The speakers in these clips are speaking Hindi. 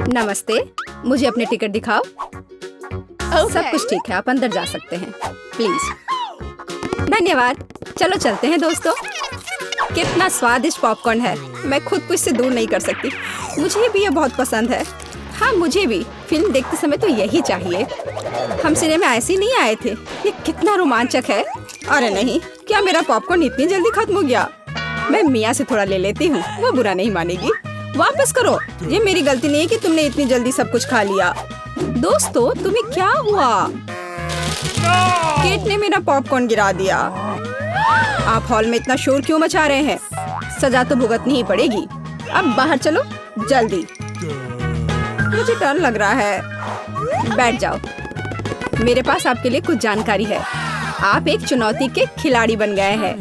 नमस्ते, मुझे अपने टिकट दिखाओ। सब कुछ ठीक है, आप अंदर जा सकते हैं प्लीज। धन्यवाद। चलो चलते हैं दोस्तों। कितना स्वादिष्ट पॉपकॉर्न है, मैं खुद को इससे दूर नहीं कर सकती। मुझे भी ये बहुत पसंद है। हाँ मुझे भी। फिल्म देखते समय तो यही चाहिए। हम सिनेमा ऐसे ही नहीं आए थे। ये कितना रोमांचक है। अरे नहीं, क्या मेरा पॉपकॉर्न इतनी जल्दी खत्म हो गया? मैं मिया से थोड़ा ले लेती हूँ, वो बुरा नहीं मानेगी। वापस करो, ये मेरी गलती नहीं है कि तुमने इतनी जल्दी सब कुछ खा लिया। दोस्तों तुम्हें क्या हुआ? केट ने मेरा पॉपकॉर्न गिरा दिया। आप हॉल में इतना शोर क्यों मचा रहे हैं? सजा तो भुगतनी ही पड़ेगी। अब बाहर चलो जल्दी। मुझे डर लग रहा है। बैठ जाओ, मेरे पास आपके लिए कुछ जानकारी है। आप एक चुनौती के खिलाड़ी बन गए हैं।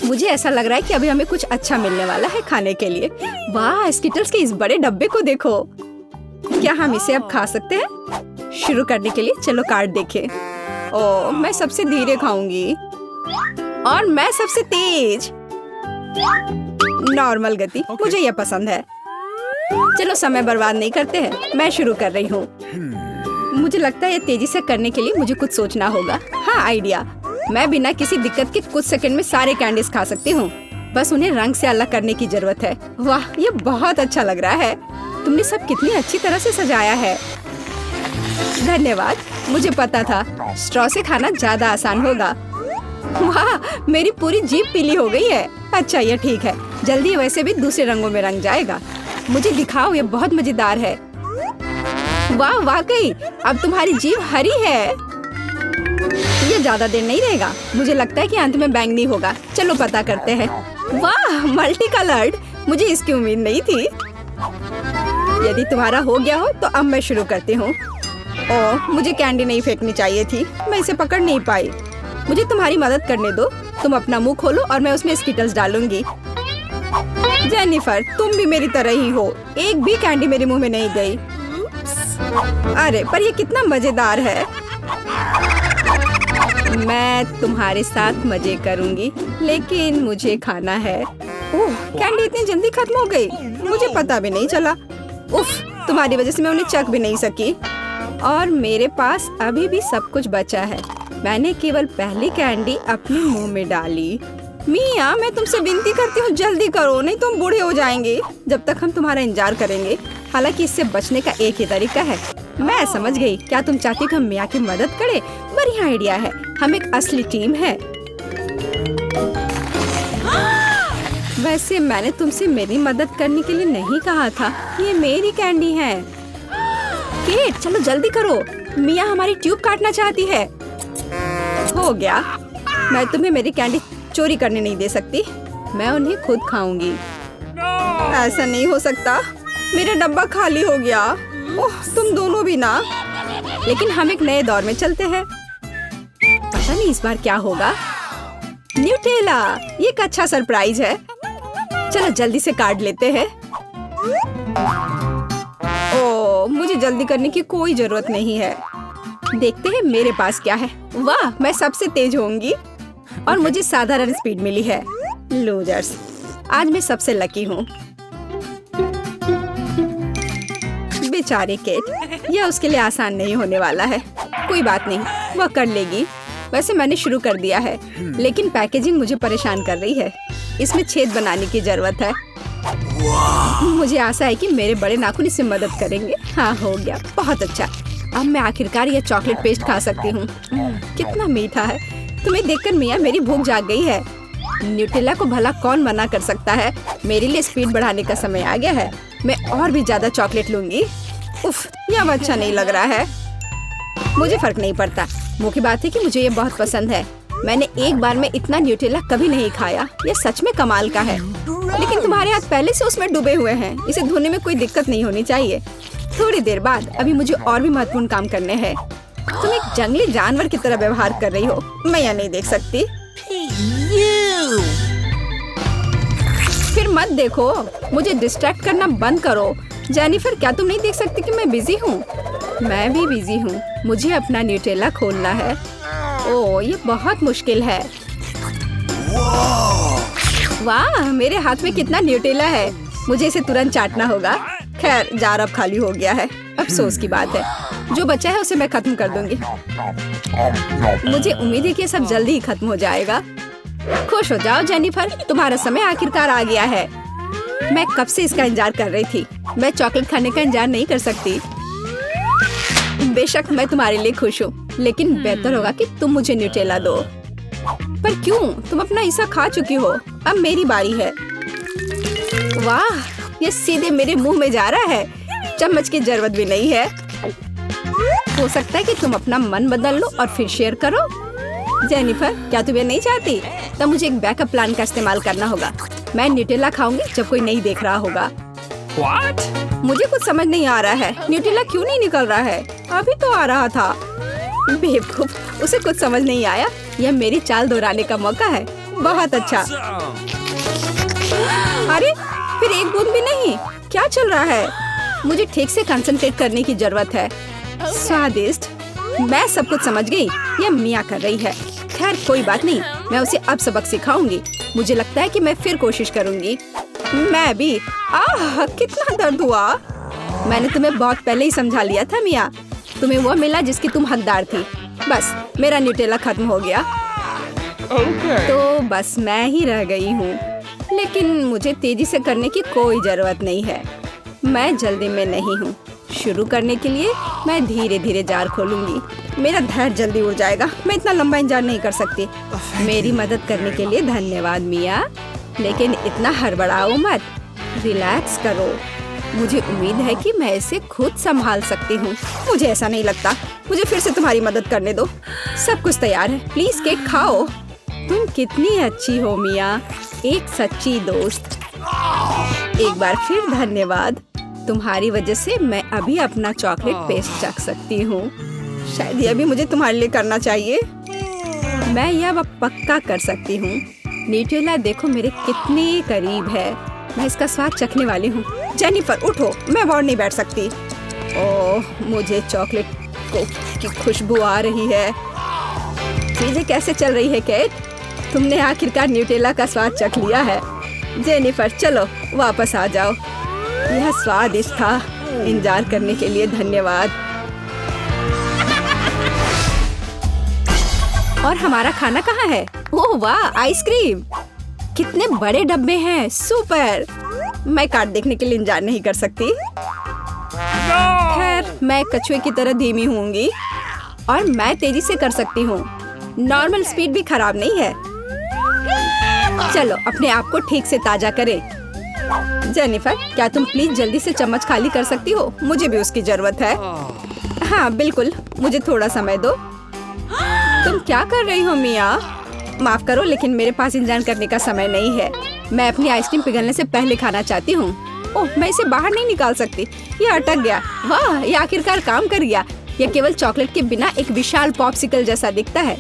मुझे ऐसा लग रहा है कि अभी हमें कुछ अच्छा मिलने वाला है खाने के लिए। वाह, स्किटल्स के इस बड़े डब्बे को देखो। क्या हम इसे अब खा सकते हैं? शुरू करने के लिए चलो कार्ड देखें। ओह, मैं सबसे धीरे खाऊंगी और मैं सबसे तेज। नॉर्मल गति, मुझे यह पसंद है। चलो समय बर्बाद नहीं करते हैं, मैं शुरू कर रही हूँ। मुझे लगता है ये तेजी से करने के लिए मुझे कुछ सोचना होगा। हाँ आइडिया, मैं बिना किसी दिक्कत के कुछ सेकंड में सारे कैंडीज खा सकती हूँ। बस उन्हें रंग से अलग करने की जरूरत है। वाह, ये बहुत अच्छा लग रहा है। तुमने सब कितनी अच्छी तरह से सजाया है। धन्यवाद, मुझे पता था स्ट्रॉ से खाना ज्यादा आसान होगा। वाह, मेरी पूरी जीभ पीली हो गई है। अच्छा ये ठीक है, जल्दी वैसे भी दूसरे रंगों में रंग जाएगा। मुझे दिखाओ, ये बहुत मजेदार है। वाह वाकई, अब तुम्हारी जीभ हरी है। ये ज्यादा देर नहीं रहेगा। मुझे लगता है कि अंत में बैंगनी होगा। चलो पता करते हैं। वाह, मल्टी कलर्ड, मुझे इसकी उम्मीद नहीं थी। यदि तुम्हारा हो गया हो तो अब मैं शुरू करती हूँ। ओह, मुझे कैंडी नहीं फेंकनी चाहिए थी, मैं इसे पकड़ नहीं पाई। मुझे तुम्हारी मदद करने दो। तुम अपना मुंह खोलो और मैं उसमें स्किटल्स डालूंगी। जेनिफर, तुम भी मेरी तरह ही हो। एक भी कैंडी मेरे मुंह में नहीं गई। अरे पर ये कितना मजेदार है। मैं तुम्हारे साथ मजे करूंगी, लेकिन मुझे खाना है। ओह, कैंडी इतनी जल्दी खत्म हो गई, मुझे पता भी नहीं चला। उफ, तुम्हारी वजह से मैं उन्हें चख भी नहीं सकी। और मेरे पास अभी भी सब कुछ बचा है। मैंने केवल पहली कैंडी अपने मुंह में डाली। मिया, मैं तुमसे विनती करती हूँ जल्दी करो, नहीं तो हम बूढ़े हो जाएंगे जब तक हम तुम्हारा इंतजार करेंगे। हालांकि इससे बचने का एक ही तरीका है। मैं समझ गई। क्या तुम चाहती हो कि हम मिया की मदद करें? बढ़िया आइडिया है, हम एक असली टीम है। वैसे मैंने तुमसे मेरी मदद करने के लिए नहीं कहा था। ये मेरी कैंडी है। केट, चलो जल्दी करो, मिया हमारी ट्यूब काटना चाहती है। हो गया, मैं तुम्हें मेरी कैंडी चोरी करने नहीं दे सकती। मैं उन्हें खुद खाऊंगी। ऐसा नहीं हो सकता, मेरा डब्बा खाली हो गया। ओह, तुम दोनों भी ना। लेकिन हम एक नए दौर में चलते हैं। पता नहीं इस बार क्या होगा। न्यूटेला, ये एक अच्छा सरप्राइज है। चलो जल्दी से काट लेते हैं। ओह, मुझे जल्दी करने की कोई जरूरत नहीं है। देखते हैं मेरे पास क्या है। वाह, मैं सबसे तेज होंगी और मुझे साधारण स्पीड मिली है। लूजर्स, आज मैं सबसे लकी हूँ। बेचारी केट, यह उसके लिए आसान नहीं होने वाला है। कोई बात नहीं, वह कर लेगी। वैसे मैंने शुरू कर दिया है, लेकिन पैकेजिंग मुझे परेशान कर रही है। इसमें छेद बनाने की जरूरत है। मुझे आशा है कि मेरे बड़े नाखून इससे मदद करेंगे। हाँ, हो गया, बहुत अच्छा। अब मैं आखिरकार यह चॉकलेट पेस्ट खा सकती हूँ। कितना मीठा है। तुम्हें देखकर मिया मेरी भूख जाग गई है। न्यूटेला को भला कौन मना कर सकता है। मेरे लिए स्पीड बढ़ाने का समय आ गया है। मैं और भी ज्यादा चॉकलेट लूंगी। उफ, यह अब अच्छा नहीं लग रहा है। मुझे फर्क नहीं पड़ता। मुख्य बात है कि मुझे ये बहुत पसंद है। मैंने एक बार में इतना न्यूटेला कभी नहीं खाया। यह सच में कमाल का है। लेकिन तुम्हारे हाथ पहले से उसमें डूबे हुए हैं। इसे धोने में कोई दिक्कत नहीं होनी चाहिए। थोड़ी देर बाद अभी मुझे और भी महत्वपूर्ण काम करने हैं। तुम एक जंगली जानवर की तरह व्यवहार कर रही हो। मैं यह नहीं देख सकती। फिर मत देखो, मुझे डिस्ट्रैक्ट करना बंद करो। जेनिफर, क्या तुम नहीं देख सकती कि मैं बिजी हूँ? मैं भी बिजी हूँ। मुझे अपना न्यूटेला खोलना है। ओह, ये बहुत मुश्किल है। वाह, मेरे हाथ में कितना न्यूटेला है। मुझे इसे तुरंत चाटना होगा। खैर जार अब खाली हो गया है। अफसोस की बात है, जो बचा है उसे मैं खत्म कर दूंगी। मुझे उम्मीद है कि ये सब जल्दी ही खत्म हो जाएगा। खुश हो जाओ जेनिफर, तुम्हारा समय आखिरकार आ गया है। मैं कब से इसका इंतजार कर रही थी। मैं चॉकलेट खाने का इंतजार नहीं कर सकती। बेशक मैं तुम्हारे लिए खुश हूँ, लेकिन बेहतर होगा कि तुम मुझे न्यूटेला दो। पर क्यों? तुम अपना हिस्सा खा चुकी हो, अब मेरी बारी है। वाह, ये सीधे मेरे मुंह में जा रहा है। चम्मच की जरूरत भी नहीं है। हो सकता है कि तुम अपना मन बदल लो और फिर शेयर करो। जेनिफर, क्या तुम ये नहीं चाहती? तब मुझे एक बैकअप प्लान का इस्तेमाल करना होगा। मैं न्यूटेला खाऊंगी जब कोई नहीं देख रहा होगा। What? मुझे कुछ समझ नहीं आ रहा है। न्यूटेला क्यों नहीं निकल रहा है? अभी तो आ रहा था। बेवकूफ, उसे कुछ समझ नहीं आया। यह मेरी चाल दोहराने का मौका है। बहुत अच्छा। अरे फिर एक बूंद भी नहीं। क्या चल रहा है? मुझे ठीक से कंसंट्रेट करने की जरूरत है। स्वादिष्ट। मैं सब कुछ समझ गई। यह मिया कर रही है। खैर कोई बात नहीं, मैं उसे अब सबक सिखाऊंगी। मुझे लगता है कि मैं फिर कोशिश करूंगी। मैं भी। आह, कितना दर्द हुआ। मैंने तुम्हें बहुत पहले ही समझा लिया था मिया। तुम्हें वो मिला जिसकी तुम हकदार थी। बस मेरा न्यूटेला खत्म हो गया। तो बस मैं ही रह गई हूँ। लेकिन मुझे तेजी से करने की कोई जरूरत नहीं है। मैं जल्दी में नहीं हूँ। शुरू करने के लिए मैं धीरे धीरे जार खोलूंगी। मेरा धैर्य जल्दी उड़ जाएगा। मैं इतना लंबा इंतजार नहीं कर सकती। मेरी मदद करने के लिए धन्यवाद मिया, लेकिन इतना हड़बड़ाओ मत। रिलैक्स करो। मुझे उम्मीद है कि मैं इसे खुद संभाल सकती हूँ। मुझे ऐसा नहीं लगता। मुझे फिर से तुम्हारी मदद करने दो। सब कुछ तैयार है। प्लीज केक खाओ। तुम कितनी अच्छी हो मिया, एक सच्ची दोस्त। एक बार फिर धन्यवाद। तुम्हारी वजह से मैं अभी अपना चॉकलेट पेस्ट चख सकती हूँ। शायद यह भी मुझे तुम्हारे लिए करना चाहिए। मैं यह पक्का कर सकती हूँ। न्यूटेला देखो मेरे कितने करीब है। मैं इसका स्वाद चखने वाली हूँ। जेनिफर उठो, मैं और नहीं बैठ सकती। ओह, मुझे चॉकलेट की खुशबू आ रही है। चीजें कैसे चल रही है केट? तुमने आखिरकार न्यूटेला का स्वाद चख लिया है। जेनिफर चलो वापस आ जाओ। यह स्वादिष्ट था। इंतजार करने के लिए धन्यवाद। और हमारा खाना कहाँ है? ओह वाह, आइसक्रीम। कितने बड़े डब्बे हैं। सुपर। मैं कार्ड देखने के लिए इंतजार नहीं कर सकती। खैर मैं कछुए की तरह धीमी होंगी और मैं तेजी से कर सकती हूँ। नॉर्मल स्पीड भी खराब नहीं है। चलो अपने आप को ठीक से ताजा करें। जेनिफर, क्या तुम प्लीज जल्दी से चम्मच खाली कर सकती हो? मुझे भी उसकी जरूरत है। हाँ बिल्कुल, मुझे थोड़ा समय दो। तुम क्या कर रही हो मिया? माफ करो, लेकिन मेरे पास इंतजार करने का समय नहीं है। मैं अपनी आइसक्रीम पिघलने से पहले खाना चाहती हूँ। ओह, मैं इसे बाहर नहीं निकाल सकती। ये अटक गया। वाह, ये आखिरकार काम कर गया। यह केवल चॉकलेट के बिना एक विशाल पॉप्सिकल जैसा दिखता है।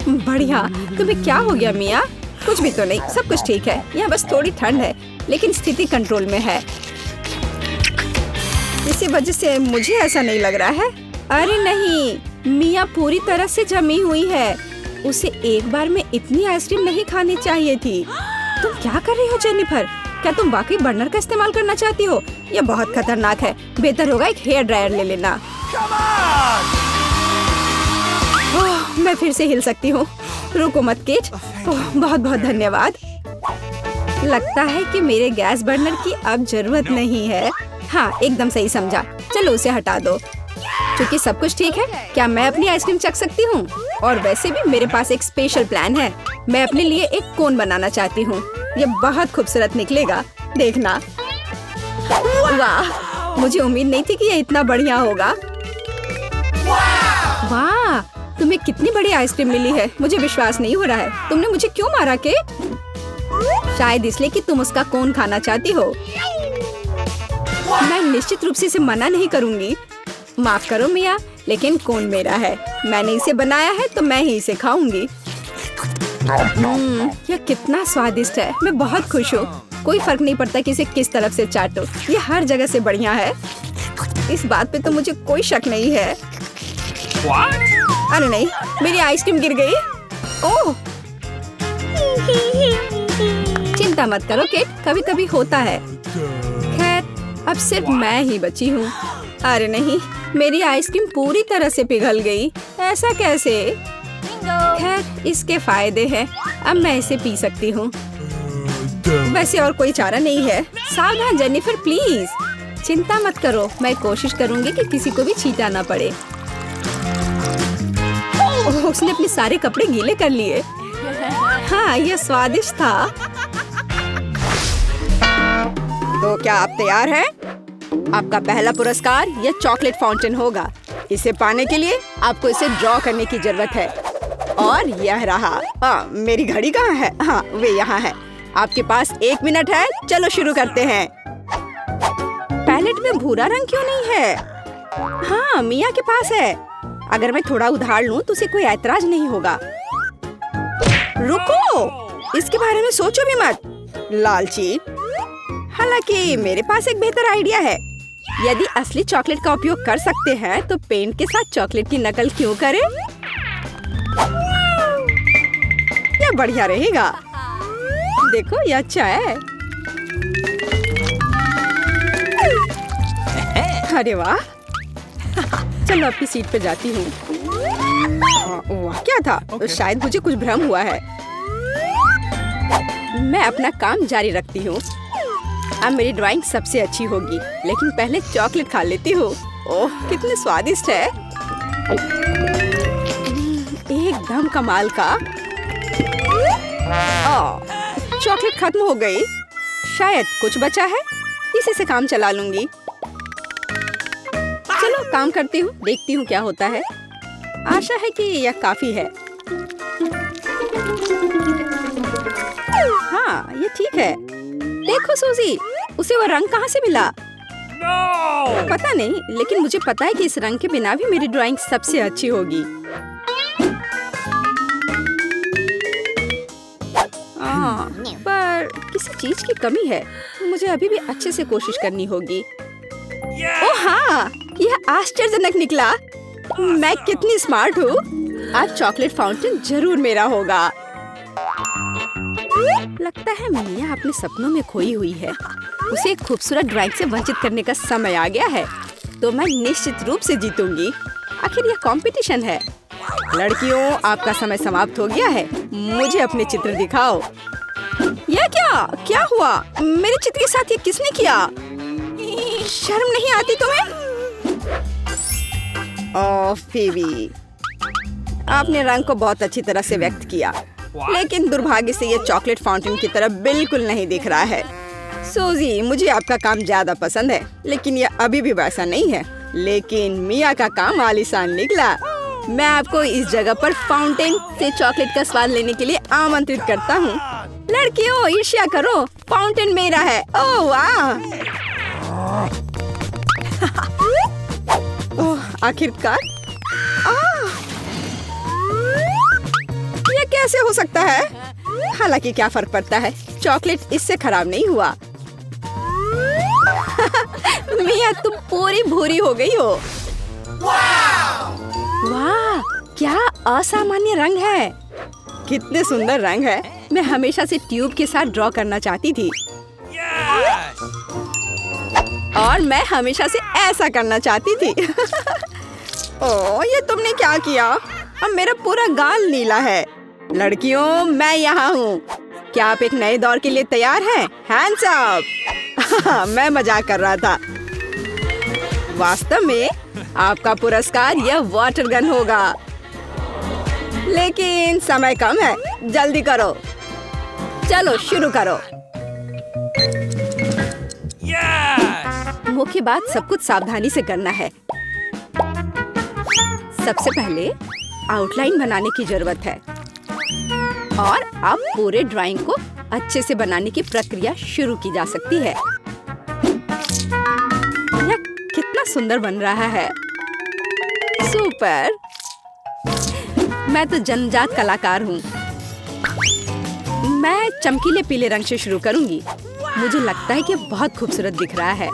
बढ़िया। तुम्हें क्या हो गया मिया? कुछ भी तो नहीं, सब कुछ ठीक है। यहाँ बस थोड़ी ठंड है, लेकिन स्थिति कंट्रोल में है। इसी वजह से मुझे ऐसा नहीं लग रहा है। अरे नहीं, मिया पूरी तरह से जमी हुई है। उसे एक बार में इतनी आइसक्रीम नहीं खानी चाहिए थी। तुम क्या कर रही हो जेनिफर? क्या तुम वाकई बर्नर का इस्तेमाल करना चाहती हो? यह बहुत खतरनाक है। बेहतर होगा एक हेयर ड्रायर ले लेना। ओह, मैं फिर से हिल सकती हूँ। रुको मत केट। ओह, बहुत बहुत धन्यवाद। लगता है कि मेरे गैस बर्नर की अब जरूरत नहीं है। हाँ, एकदम सही समझा। चलो उसे हटा दो। क्योंकि सब कुछ ठीक है, क्या मैं अपनी आइसक्रीम चख सकती हूँ? और वैसे भी मेरे पास एक स्पेशल प्लान है। मैं अपने लिए एक कोन बनाना चाहती हूँ। ये बहुत खूबसूरत निकलेगा, देखना। वाह, मुझे उम्मीद नहीं थी कि ये इतना बढ़िया होगा। वाह, तुम्हें कितनी बड़ी आइसक्रीम मिली है। मुझे विश्वास नहीं हो रहा है। तुमने मुझे क्यों मारा केट? शायद इसलिए कि तुम उसका कोन खाना चाहती हो। मैं निश्चित रूप से इसे मना नहीं करूंगी। माफ करो मिया, लेकिन कोन मेरा है। मैंने इसे बनाया है तो मैं ही इसे खाऊंगी। यह कितना स्वादिष्ट है। मैं बहुत खुश हूँ। कोई फर्क नहीं पड़ता कि इसे किस तरफ से चाटो। ये हर जगह से बढ़िया है। इस बात पे तो मुझे कोई शक नहीं है। अरे नहीं, मेरी आइसक्रीम गिर गई। ओह, चिंता मत करो केट, कभी कभी होता है। अब सिर्फ मैं ही बची हूँ। अरे नहीं, मेरी आइसक्रीम पूरी तरह से पिघल गई। ऐसा कैसे? खैर, इसके फायदे हैं। अब मैं इसे पी सकती हूँ। वैसे और कोई चारा नहीं है। सावधान जेनिफर, प्लीज। चिंता मत करो, मैं कोशिश करूंगी कि किसी को भी छींटा ना पड़े। ओह, उसने अपने सारे कपड़े गीले कर लिए। हाँ, यह स्वादिष्ट था। तो क्या आप तैयार हैं? आपका पहला पुरस्कार यह चॉकलेट फाउंटेन होगा। इसे पाने के लिए आपको इसे ड्रॉ करने की जरूरत है। और यह रहा। मेरी घड़ी कहाँ है? हाँ, वे यहाँ है। आपके पास 1 मिनट है। चलो शुरू करते हैं। पैलेट में भूरा रंग क्यों नहीं है? हाँ, मिया के पास है। अगर मैं थोड़ा उधार लूं तो उसे कोई ऐतराज नहीं होगा। रुको, इसके बारे में सोचो भी मत, लालची। हालांकि मेरे पास एक बेहतर आइडिया है। यदि असली चॉकलेट का उपयोग कर सकते हैं तो पेंट के साथ चॉकलेट की नकल क्यों करें? यह बढ़िया रहेगा। देखो, यह अच्छा है। अरे वाह। चलो अपनी सीट पे जाती हूँ। वाह, क्या था? शायद मुझे कुछ भ्रम हुआ है। मैं अपना काम जारी रखती हूँ। अब मेरी ड्राइंग सबसे अच्छी होगी, लेकिन पहले चॉकलेट खा लेती हूँ। ओह, कितने स्वादिष्ट है। एकदम कमाल का। चॉकलेट खत्म हो गई। शायद कुछ बचा है, इसी से काम चला लूंगी। चलो काम करती हूँ, देखती हूँ क्या होता है। आशा है कि यह काफी है। हाँ, ये ठीक है। देखो सूजी, उसे वह रंग कहाँ से मिला? पता नहीं, लेकिन मुझे पता है कि इस रंग के बिना भी मेरी ड्राइंग सबसे अच्छी होगी। पर किसी चीज की कमी है। मुझे अभी भी अच्छे से कोशिश करनी होगी। ओह हाँ, यह आश्चर्यजनक निकला। मैं कितनी स्मार्ट हूँ। आज चॉकलेट फाउंटेन जरूर मेरा होगा। लगता है मिया अपने सपनों में खोई हुई है। उसे एक खूबसूरत ड्राइंग से वंचित करने का समय आ गया है। तो मैं निश्चित रूप से जीतूंगी। आखिर यह कंपटीशन है। लड़कियों, आपका समय समाप्त हो गया है। मुझे अपने चित्र दिखाओ। यह क्या हुआ? मेरे चित्र के साथ ये किसने किया? शर्म नहीं आती तुम्हें? ओह फीबी, आपने रंग को बहुत अच्छी तरह से व्यक्त किया, लेकिन दुर्भाग्य से ये चॉकलेट फाउंटेन की तरह बिल्कुल नहीं दिख रहा है। सूजी, मुझे आपका काम ज्यादा पसंद है, लेकिन यह अभी भी वैसा नहीं है। लेकिन मिया का काम आलीशान निकला। मैं आपको इस जगह पर फाउंटेन से चॉकलेट का स्वाद लेने के लिए आमंत्रित करता हूँ। लड़कियों, ईर्ष्या करो, फाउंटेन मेरा है। ओह वाह। ओह, आखिरकार। यह कैसे हो सकता है? हालांकि क्या फर्क पड़ता है, चॉकलेट इससे खराब नहीं हुआ। मिया, तुम पूरी भूरी हो गई हो। वाह, क्या असामान्य रंग है। कितने सुंदर रंग है। मैं हमेशा से ट्यूब के साथ ड्रॉ करना चाहती थी। और मैं हमेशा से ऐसा करना चाहती थी। ओह, ये तुमने क्या किया? अब मेरा पूरा गाल नीला है। लड़कियों, मैं यहाँ हूँ। क्या आप एक नए दौर के लिए तैयार हैं? Hands up. मैं मजाक कर रहा था। वास्तव में आपका पुरस्कार यह वाटर गन होगा। लेकिन समय कम है, जल्दी करो। चलो शुरू करो। मुख्य बात, सब कुछ सावधानी से करना है। सबसे पहले आउटलाइन बनाने की जरूरत है और अब पूरे ड्राइंग को अच्छे से बनाने की प्रक्रिया शुरू की जा सकती है। यह कितना सुंदर बन रहा है। सुपर। मैं तो जन्मजात कलाकार हूँ। मैं चमकीले पीले रंग से शुरू करूंगी। मुझे लगता है कि बहुत खूबसूरत दिख रहा है।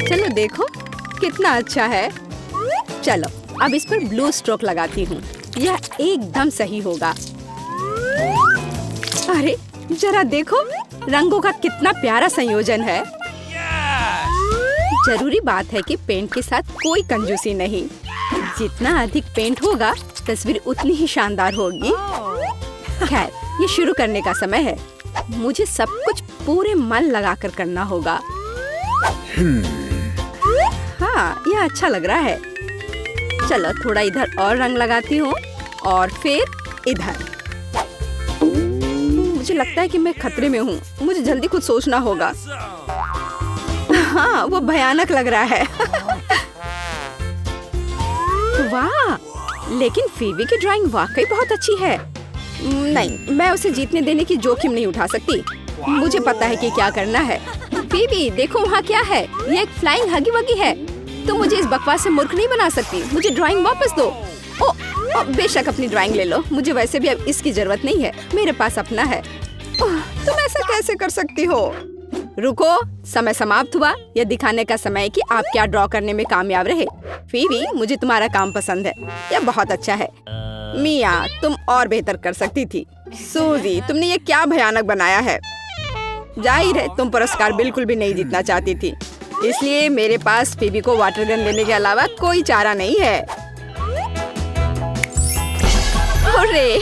चलो देखो, कितना अच्छा है। चलो अब इस पर ब्लू स्ट्रोक लगाती हूँ। यह एकदम सही होगा। अरे जरा देखो, रंगों का कितना प्यारा संयोजन है। जरूरी बात है कि पेंट के साथ कोई कंजूसी नहीं। जितना अधिक पेंट होगा तस्वीर उतनी ही शानदार होगी। खैर, ये शुरू करने का समय है। मुझे सब कुछ पूरे मन लगाकर करना होगा। हाँ, यह अच्छा लग रहा है। चलो थोड़ा इधर और रंग लगाती हूँ और फिर इधर। मुझे लगता है कि मैं खतरे में हूँ। मुझे जल्दी कुछ सोचना होगा। हाँ, वो भयानक लग रहा है। वाह, लेकिन फीवी की ड्राइंग वाकई बहुत अच्छी है। नहीं, मैं उसे जीतने देने की जोखिम नहीं उठा सकती। मुझे पता है कि क्या करना है। फीवी, देखो वहाँ क्या है। ये एक फ्लाइंग हगी वगी है। तुम मुझे इस बकवास से मूर्ख नहीं बना सकती। मुझे ड्राइंग वापस दो। ओ, बेशक अपनी ड्राइंग ले लो। मुझे वैसे भी अब इसकी जरूरत नहीं है। मेरे पास अपना है। तुम ऐसा कैसे कर सकती हो? रुको, समय समाप्त हुआ। यह दिखाने का समय है कि आप क्या ड्रॉ करने में कामयाब रहे। फीवी, मुझे तुम्हारा काम पसंद है। यह बहुत अच्छा है। मिया, तुम और बेहतर कर सकती थी। सूजी, तुमने ये क्या भयानक बनाया है। जाहिर है तुम पुरस्कार बिल्कुल भी नहीं जीतना चाहती थी, इसलिए मेरे पास फीवी को वाटर गन देने के अलावा कोई चारा नहीं है। अरे,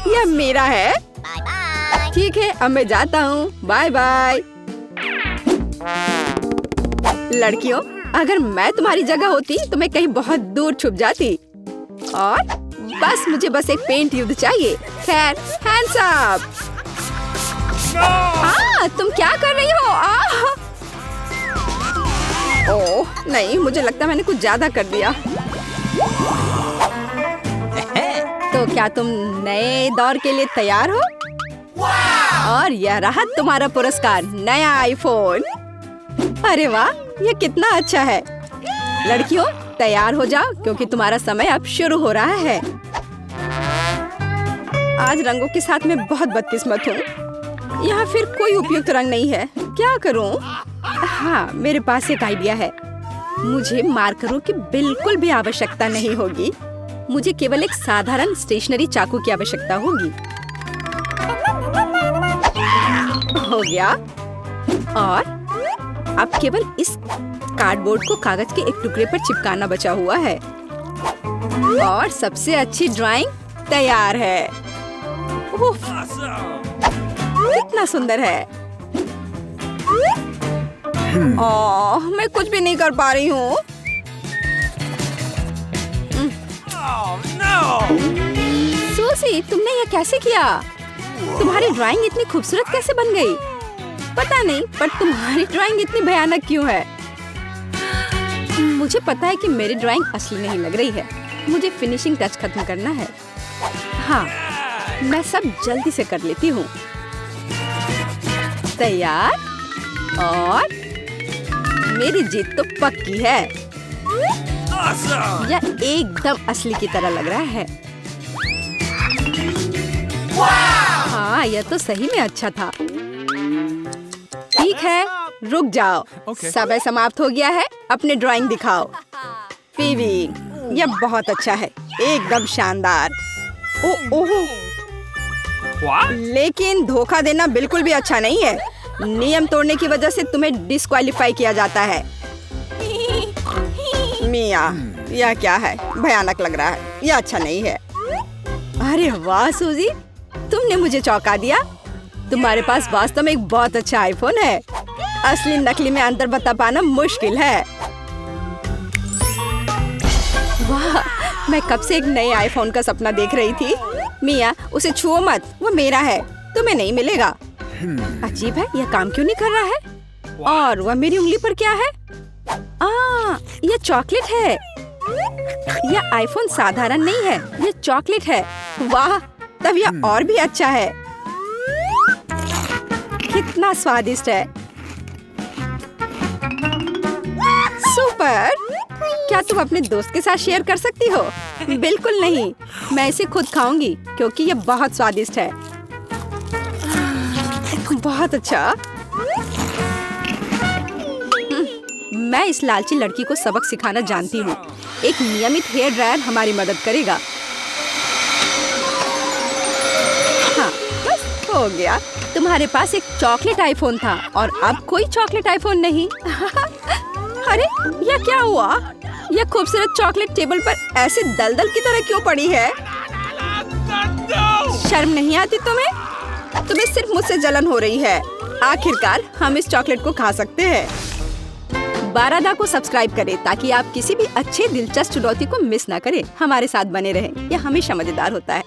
यह मेरा है। ठीक है, अब मैं जाता हूँ। Bye bye. लड़कियों, अगर मैं तुम्हारी जगह होती तो मैं कहीं बहुत दूर छुप जाती और मुझे एक पेंट युद्ध चाहिए। खैर, हैंड्स अप। तुम क्या कर रही हो? ओह नहीं, मुझे लगता है मैंने कुछ ज्यादा कर दिया। तो क्या तुम नए दौर के लिए तैयार हो? और यह रहा तुम्हारा पुरस्कार, नया आईफोन। अरे वाह, यह कितना अच्छा है। लड़कियों, तैयार हो जाओ क्योंकि तुम्हारा समय अब शुरू हो रहा है। आज रंगों के साथ मैं बहुत बदकिस्मत हूँ। यहाँ फिर कोई उपयुक्त रंग नहीं है। क्या करूँ? हाँ, मेरे पास एक आइडिया है। मुझे मार्करों की बिल्कुल भी आवश्यकता नहीं होगी। मुझे केवल एक साधारण स्टेशनरी चाकू की आवश्यकता होगी। हो गया। और अब केवल इस कार्डबोर्ड को कागज के एक टुकड़े पर चिपकाना बचा हुआ है और सबसे अच्छी ड्राइंग तैयार है। कितना सुंदर है। ओह, मैं कुछ भी नहीं कर पा रही हूँ। सूसी, तुमने यह कैसे किया? तुम्हारी ड्राइंग इतनी खूबसूरत कैसे बन गई? पता नहीं, पर तुम्हारी ड्राइंग इतनी भयानक क्यों है? मुझे पता है कि मेरी ड्राइंग असली नहीं लग रही है। मुझे फिनिशिंग टच खत्म करना है। हाँ, मैं सब जल्दी से कर लेती हूँ। तैयार, और मेरी जीत तो पक्की है। यह एकदम असली की तरह लग रहा है। हाँ, यह तो सही में अच्छा था। ठीक है, रुक जाओ। समय समाप्त हो गया है। अपने ड्राइंग दिखाओ। फीवी, यह बहुत अच्छा है, एकदम शानदार। ओह, लेकिन धोखा देना बिल्कुल भी अच्छा नहीं है। नियम तोड़ने की वजह से तुम्हें डिस्क्वालीफाई किया जाता है। मिया, यह क्या है? भयानक लग रहा है। यह अच्छा नहीं है। अरे वाह सूजी, तुमने मुझे चौंका दिया। तुम्हारे पास वास्तव में एक बहुत अच्छा आईफोन है। असली नकली में अंतर बता पाना मुश्किल है। वाह, मैं कब से एक नए आईफोन का सपना देख रही थी। मिया, उसे छुओ मत, वो मेरा है, तुम्हें नहीं मिलेगा। अजीब है, यह काम क्यों नहीं कर रहा है? और वह मेरी उंगली पर क्या है? यह चॉकलेट है। यह आईफोन साधारण नहीं है, यह चॉकलेट है। वाह, तब यह और भी अच्छा है। कितना स्वादिष्ट है। सुपर। क्या तुम अपने दोस्त के साथ शेयर कर सकती हो? बिल्कुल नहीं, मैं इसे खुद खाऊंगी क्योंकि यह बहुत स्वादिष्ट है। बहुत अच्छा। मैं इस लालची लड़की को सबक सिखाना जानती हूँ। एक नियमित हेयर ड्रायर हमारी मदद करेगा। हाँ, बस हो गया। तुम्हारे पास एक चॉकलेट आईफोन था और अब कोई चॉकलेट आईफोन नहीं। अरे यह क्या हुआ? यह खूबसूरत चॉकलेट टेबल पर ऐसे दलदल की तरह क्यों पड़ी है? शर्म नहीं आती तुम्हें? तुम्हें सिर्फ मुझसे जलन हो रही है। आखिरकार हम इस चॉकलेट को खा सकते हैं। बारादा को सब्सक्राइब करें ताकि आप किसी भी अच्छे दिलचस्प चुनौती को मिस ना करें। हमारे साथ बने रहें, यह हमेशा मजेदार होता है।